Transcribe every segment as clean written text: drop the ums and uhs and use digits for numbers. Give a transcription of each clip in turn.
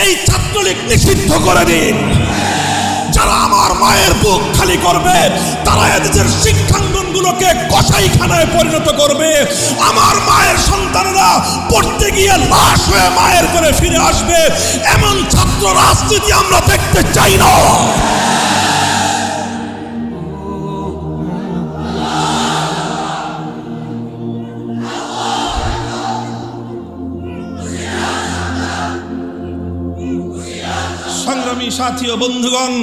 এই ছাত্রলীগ নিষিদ্ধ করে দিন। যারা আমার মায়ের বুক খালি করবে তারা এদেশের শিক্ষাঙ্গনগুলোকে কসাইখানায় পরিণত করবে। আমার মায়ের সন্তানেরা পড়তে গিয়ে লাশ হয়ে মায়ের করে ফিরে আসবে। এমন ছাত্র রাজনীতি আমরা দেখতে চাই না। সংগ্রামী সাথী ও বন্ধুগণ,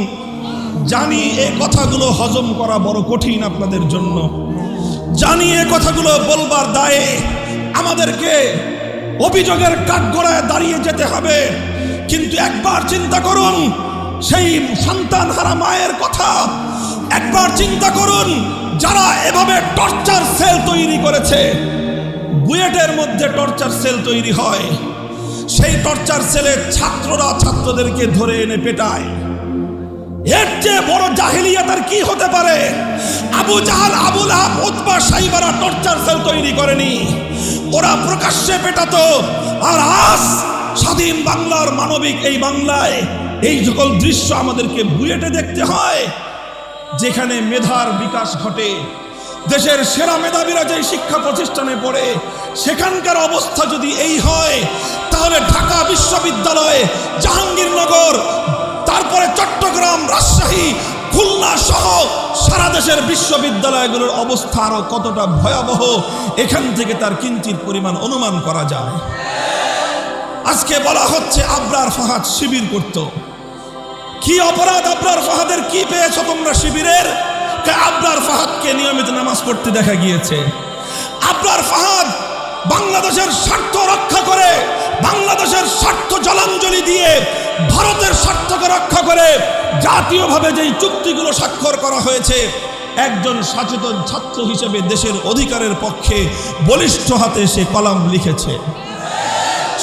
জানি এই কথাগুলো হজম করা বড় কঠিন আপনাদের জন্য। জানি এই কথাগুলো বলবার দায়ে আমাদেরকে অভিযোগের কাঠগড়ায় দাঁড়িয়ে যেতে হবে। কিন্তু একবার চিন্তা করুন সেই সন্তানহারা মায়ের কথা। একবার চিন্তা করুন যারা এভাবে টর্চার সেল তৈরি করেছে। বুয়েটের মধ্যে টর্চার সেল তৈরি হয়, সেই টর্চার সেলে ছাত্ররা ছাত্রদেরকে ধরে এনে পেটায়। এর চেয়ে বড় জাহিলিয়াত আর কি হতে পারে? Abu Jahl, Abu Lahab, Utba, সাইবারা টর্চার সেল তৈরি করেনি, ওরা প্রকাশ্যে পেটাতো। আর আজ স্বাধীন বাংলার মানবিক এই বাংলায় এই সকল দৃশ্য আমাদেরকে বুয়েটে দেখতে হয়, যেখানে মেধার বিকাশ ঘটে। দেশের সেরা মেধাবীরা যে শিক্ষা প্রতিষ্ঠানে পড়ে, সেখানকার অবস্থা যদি এই হয়, তাহলে ঢাকা বিশ্ববিদ্যালয়, জাহাঙ্গীরনগর, তারপরে চট্টগ্রাম, রাজশাহী, খুলনা সহ সারা দেশের বিশ্ববিদ্যালয়গুলোর অবস্থা আরো কতটা ভয়াবহ, এখান থেকে তার কিঞ্চিত পরিমাণ অনুমান করা যায়। আজকে বলা হচ্ছে আবরার ফাহাদ শিবির করত। কি অপরাধ আবরার ফাহাদের? কি পেয়েছো তোমরা শিবিরের? আবরার ফাহাদকে নিয়মিত নামাজ পড়তে দেখা গিয়েছে। আবরার ফাহাদ বাংলাদেশের স্বার্থ রক্ষা করে, বাংলাদেশের স্বার্থ জলাঞ্জলি দিয়ে, ভারতের স্বার্থকে রক্ষা করে জাতীয়ভাবে যেই চুক্তিগুলো স্বাক্ষর করা হয়েছে, একজন সচেতন ছাত্র হিসেবে দেশের অধিকারের পক্ষে বলিষ্ঠ হাতে সে কলাম লিখেছে।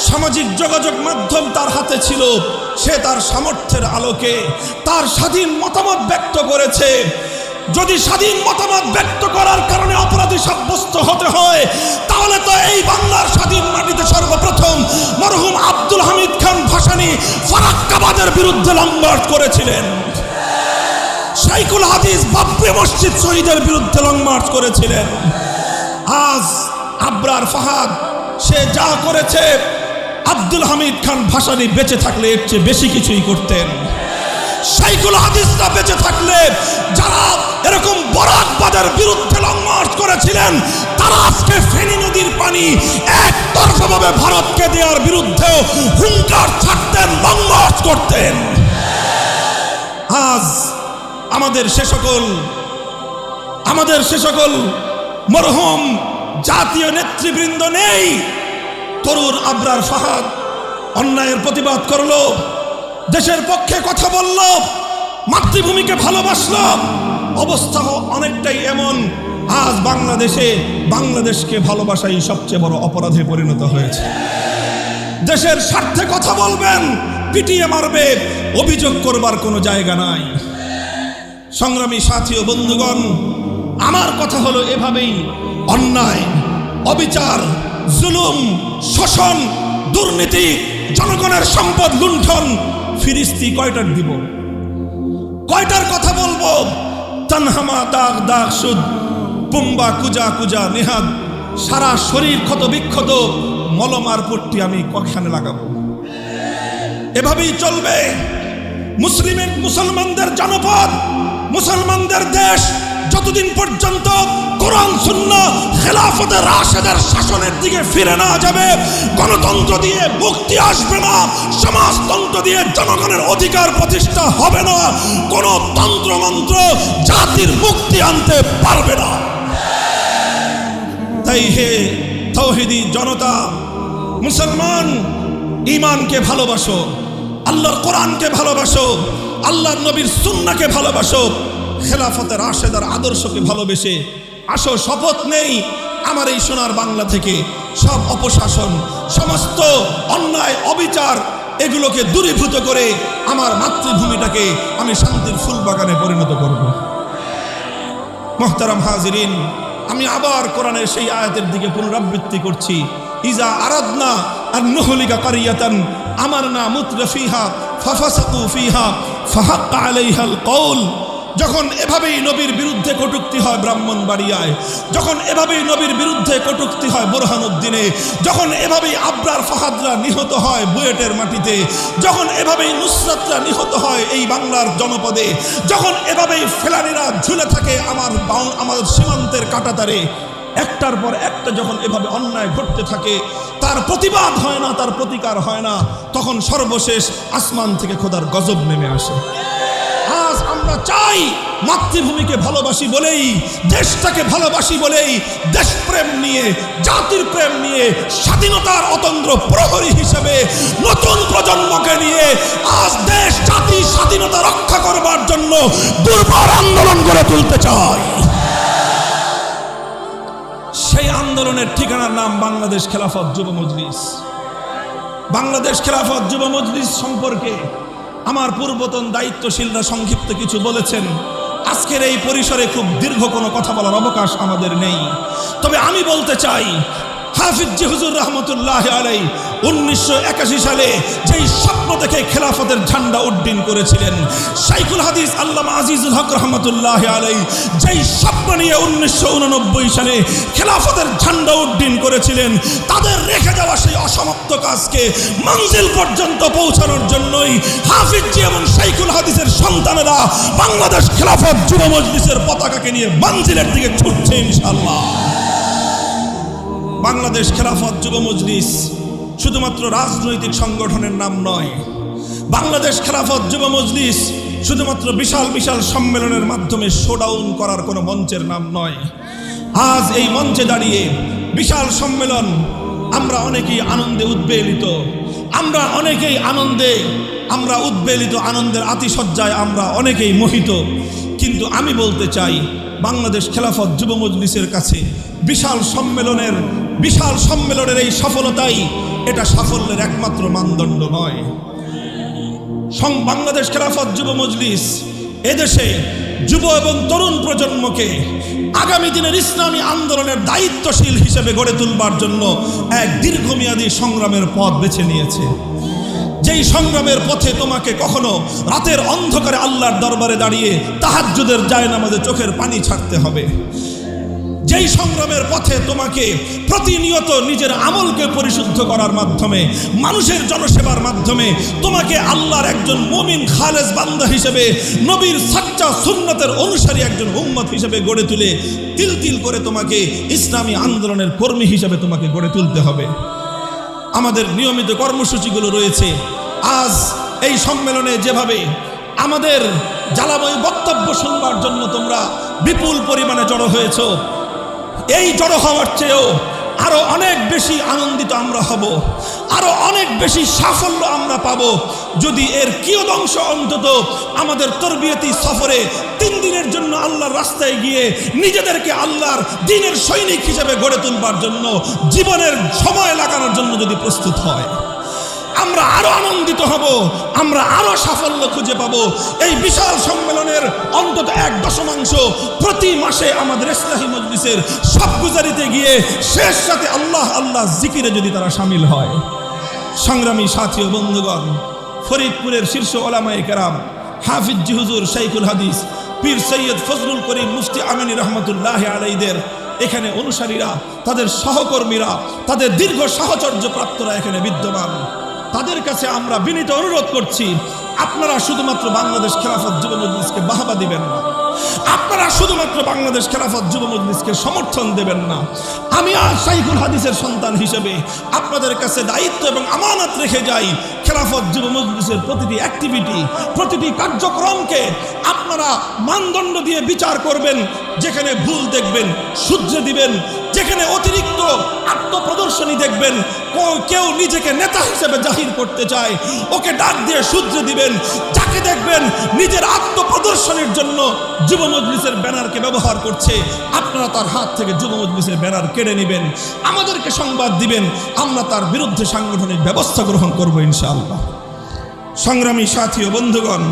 সামাজিক যোগাযোগ মাধ্যম তার হাতে ছিল, সে তার সামর্থ্যের আলোকে তার স্বাধীন মতামত ব্যক্ত করেছে। যদি স্বাধীন মতামত ব্যক্ত করার কারণে অপরাধী সাব্যস্ত হতে হয়, তাহলে তো এই বাংলার স্বাধীন মাটিতে সর্বপ্রথম মরহুম আব্দুল হামিদ খান ভাসানী ফারাক্কাবাদের বিরুদ্ধে লং মার্চ করেছিলেন। শাইখুল হাদিস বাবরি মসজিদ শহীদের বিরুদ্ধে লং মার্চ করেছিলেন। আজ আবরার ফাহাদ সে যা করেছে, আব্দুল হামিদ খান ভাসানী বেঁচে থাকলে এর চেয়ে বেশি কিছুই করতেন। শাইখুল হাদিসরা বেঁচে থাকলে যারা এরকম বরাকবাদের বিরুদ্ধে লং মার্চ করেছিলেন, তারা আজকে ফেনী নদীর পানি একতরফাভাবে ভারতকে দেওয়ার বিরুদ্ধেও হুঙ্কার ছাড়তেন, লং মার্চ করতেন। আজ আমাদের সে সকল মরহুম জাতীয় নেতৃবৃন্দ নেই। তরুণ আবরার ফাহাদ অন্যায়ের প্রতিবাদ করলো, দেশের পক্ষে কথা বলল, মাতৃভূমিকে ভালোবাসলো। অবস্থা অনেকটাই এমন, আজ বাংলাদেশকে ভালোবাসাই সবচেয়ে বড় অপরাধে পরিণত হয়েছে। দেশের স্বার্থে কথা বলবেন, পিটিয়ে মারবে, অভিযোগ করবার কোনো জায়গা নাই। সংগ্রামী সাথী ও বন্ধুগণ, আমার কথা হলো এভাবেই অন্যায়, অবিচার, জুলুম, শোষণ, দুর্নীতি, জনগণের সম্পদ লুণ্ঠন ফিরিস্তি কয়টার দিব? কয়টার কথা বলবো? তানহামা দাগ দাগ সুদ, পুম্বা কুজা কুজা নেহাদ, সারা শরীর ক্ষত বিক্ষত, মলমার পট্টি আমি কখানে লাগাবো? এভাবেই চলবে? মুসলমানদের জনপদ, মুসলমানদের দেশ যতদিন পর্যন্ত কোরআন সুন্নাহ খেলাফতে রাশেদের শাসনের দিকে ফিরে না যাবে, গণতন্ত্র দিয়ে মুক্তি আসবে না, সমাজতন্ত্র দিয়ে জনগণের অধিকার প্রতিষ্ঠা হবে না, কোন তন্ত্রমন্ত্র জাতির মুক্তি আনতে পারবে না। তাই হে তাওহীদি জনতা, মুসলমান, ঈমানকে ভালোবাসো, আল্লাহর কোরআনকে ভালোবাসো, আল্লাহর নবীর সুন্নাহকে ভালোবাসো, খেলাফতে রাশেদার আদর্শকে ভালোবেসে আসো। শপথ নেই আমার এই সোনার বাংলা থেকে সব অপশাসন, সমস্ত অন্যায়, অবিচার এগুলোকে দূরীভূত করে আমার মাতৃভূমিটাকে আমি শান্তির ফুল বাগানে পরিণত করব। মুহতারাম হাজিরিন, আমি আবার কোরআনের সেই আয়াতের দিকে পুনরাবৃত্তি করছি। ইজা আরাদনা আন নুহলিকা কারিয়াতান আমারনা মুতরাফিহা ফাফাসাকু ফিহা ফাহাক্কা আলাইহাল কওল। যখন এভাবেই নবীর বিরুদ্ধে কটূক্তি হয় ব্রাহ্মণবাড়িয়ায়, যখন এভাবেই নবীর বিরুদ্ধে কটূক্তি হয় বোরহানউদ্দিনে, যখন এভাবেই আবরার ফাহাদরা নিহত হয় বুয়েটের মাটিতে, যখন এভাবেই নুসরাতরা নিহত হয় এই বাংলার জনপদে, যখন এভাবেই ফেলানিরা ঝুলে থাকে আমার সীমান্তের কাঁটাতারে, একটার পর একটা যখন এভাবে অন্যায় ঘটতে থাকে, তার প্রতিবাদ হয় না, তার প্রতিকার হয় না, তখন সর্বশেষ আসমান থেকে খোদার গজব নেমে আসে। আজ আমরা চাই মাতৃভূমিকে ভালোবাসি বলেই, দেশটাকে ভালোবাসি বলেই, দেশপ্রেম নিয়ে, জাতির প্রেম নিয়ে, স্বাধীনতার অতন্দ্র প্রহরী হিসেবে নতুন প্রজন্মকে নিয়ে আজ দেশ জাতি স্বাধীনতা রক্ষা করবার জন্য দুর্বার আন্দোলন গড়ে তুলতে চাই। সেই আন্দোলনের ঠিকানার নাম বাংলাদেশ খেলাফত যুব মজলিস। বাংলাদেশ খেলাফত যুব মজলিস সম্পর্কে আমার পূর্বতন দায়িত্বশীলরা সংক্ষিপ্ত কিছু বলেছেন। আজকের এই পরিসরে খুব দীর্ঘ কোনো কথা বলার অবকাশ আমাদের নেই। তবে আমি বলতে চাই, হাফিজ জি হুজুর রহমতুল্লাহ আলাই 1981 সালে যেই স্বপ্ন দেখে খেলাফতের ঝান্ডা উড্ডীন করেছিলেন, শাইখুল হাদিস আল্লামা আজিজুল হক রহমতুল্লাহ আলাই যেই স্বপ্ন নিয়ে 1989 সালে খেলাফতের ঝান্ডা উড্ডীন করেছিলেন, তাদের রেখে যাওয়া সেই অসমাপ্ত কাজকে মঞ্জিল পর্যন্ত পৌঁছানোর জন্যই হাফিজ জি এবং শাইখুল হাদিসের সন্তানেরা বাংলাদেশ খেলাফত যুব মজলিসের পতাকাকে নিয়ে মঞ্জিলের দিকে ছুটছে ইনশাআল্লাহ। বাংলাদেশ খেলাফত যুব মজলিস শুধুমাত্র রাজনৈতিক সংগঠনের নাম নয়। বাংলাদেশ খেলাফত যুব মজলিস শুধুমাত্র বিশাল বিশাল সম্মেলনের মাধ্যমে শোডাউন করার কোনো মঞ্চের নাম নয়। আজ এই মঞ্চে দাঁড়িয়ে বিশাল সম্মেলন, আমরা অনেকেই আনন্দে উদ্বেলিত, আমরা অনেকেই উদ্বেলিত, আনন্দের আতিশয্যায় আমরা অনেকেই মোহিত। কিন্তু আমি বলতে চাই, বাংলাদেশ খেলাফত যুব মজলিসের কাছে বিশাল সম্মেলনের এই সফলতাই এটা সাফল্যের একমাত্র মানদণ্ড নয়। বাংলাদেশ খেলাফত যুব মজলিস এদেশে যুব এবং তরুণ প্রজন্মকে আগামী দিনের ইসলামী আন্দোলনের দায়িত্বশীল হিসেবে গড়ে তুলবার জন্য এক দীর্ঘমেয়াদী সংগ্রামের পথ বেছে নিয়েছে। যেই সংগ্রামের পথে তোমাকে কখনো রাতের অন্ধকারে আল্লাহর দরবারে দাঁড়িয়ে তাহাজ্জুদের জায়নামাজে চোখের পানি ছাড়তে হবে। যেই সংগ্রামের পথে তোমাকে প্রতিনিয়ত নিজের আমলকে পরিশুদ্ধ করার মাধ্যমে, মানুষের জনসেবার মাধ্যমে তোমাকে আল্লাহর একজন মুমিন খালেস বান্দা হিসেবে, নবীর সাচ্চা সুন্নতের অনুসারী একজন উম্মত হিসেবে গড়ে তুলে তিল তিল করে তোমাকে ইসলামী আন্দোলনের কর্মী হিসেবে তোমাকে গড়ে তুলতে হবে। আমাদের নিয়মিত কর্মসূচিগুলো রয়েছে। আজ এই সম্মেলনে যেভাবে আমাদের জ্বালাময় বক্তব্য শুনবার জন্য তোমরা বিপুল পরিমাণে জড়ো হয়েছ, এই জড়ো হওয়ার চেয়েও আরো অনেক বেশি আনন্দিত আমরা হব, আরো অনেক বেশি সাফল্য আমরা পাব যদি এর কিয়দংশ অন্তত আমাদের তরবিয়তি সফরে 3 দিনের জন্য আল্লাহর রাস্তায় গিয়ে নিজেদেরকে আল্লাহর দ্বীনের সৈনিক হিসেবে গড়ে তুলবার জন্য জীবনের সময় লাগানোর জন্য যদি প্রস্তুত হয়, আমরা আরো আনন্দিত হব, আমরা আরো সাফল্য খুঁজে পাব। এই বিশাল সম্মেলনের অন্তত 1/10 প্রতি মাসে আমাদের ইসলাহী মজলিসের সব গুজারিতে গিয়ে শেষ রাতে আল্লাহ আল্লাহ জিকিরে যদি তারা শামিল হয়। সংগ্রামী সাথী ও বন্ধুগণ, ফরিদপুরের শীর্ষ ওলামায়ে কেরাম হাফিজ জি হুজুর শাইখুল হাদিস পীর সৈয়দ ফজলুল করিম মুফতি আমিনী রহমতুল্লাহ আলাইহিদের এখানে অনুসারীরা, তাদের সহকর্মীরা, তাদের দীর্ঘ সাহচর্য প্রাপ্তরা এখানে বিদ্যমান। তাদের কাছে আমরা বিনীত অনুরোধ করছি, আপনারা শুধুমাত্র বাংলাদেশ খেলাফত যুব মজলিসকে বাহবা দিবেন না, আপনারা শুধুমাত্র বাংলাদেশ খেলাফত যুব মজলিসকে সমর্থন দেবেন না। আমি আজ শাইখুল হাদিসের সন্তান হিসেবে আপনাদের কাছে দায়িত্ব এবং আমানত রেখে যাই, খেলাফত যুব মজলিসের প্রতিটি অ্যাক্টিভিটি, প্রতিটি কার্যক্রমকে আপনারা মানদণ্ড দিয়ে বিচার করবেন। যেখানে ভুল দেখবেন শুধরে দিবেন, যেখানে অতিরিক্ত আত্মপ্রদর্শনী দেখবেন, কেউ নিজেকে নেতা হিসেবে জাহির করতে চায়, ওকে ডাক দিয়ে শুধরে দিবেন। যাকে দেখবেন নিজের আত্মপ্রদর্শনীর জন্য যুব মজলিসের ব্যানারকে ব্যবহার করছে, আপনারা তার হাত থেকে যুব মজলিসের ব্যানার কেড়ে নেবেন, আমাদেরকে সংবাদ দিবেন, আমরা তার বিরুদ্ধে সাংগঠনিক ব্যবস্থা গ্রহণ করব ইনশাআল্লাহ। সংগ্রামী সাথী ও বন্ধুগণ,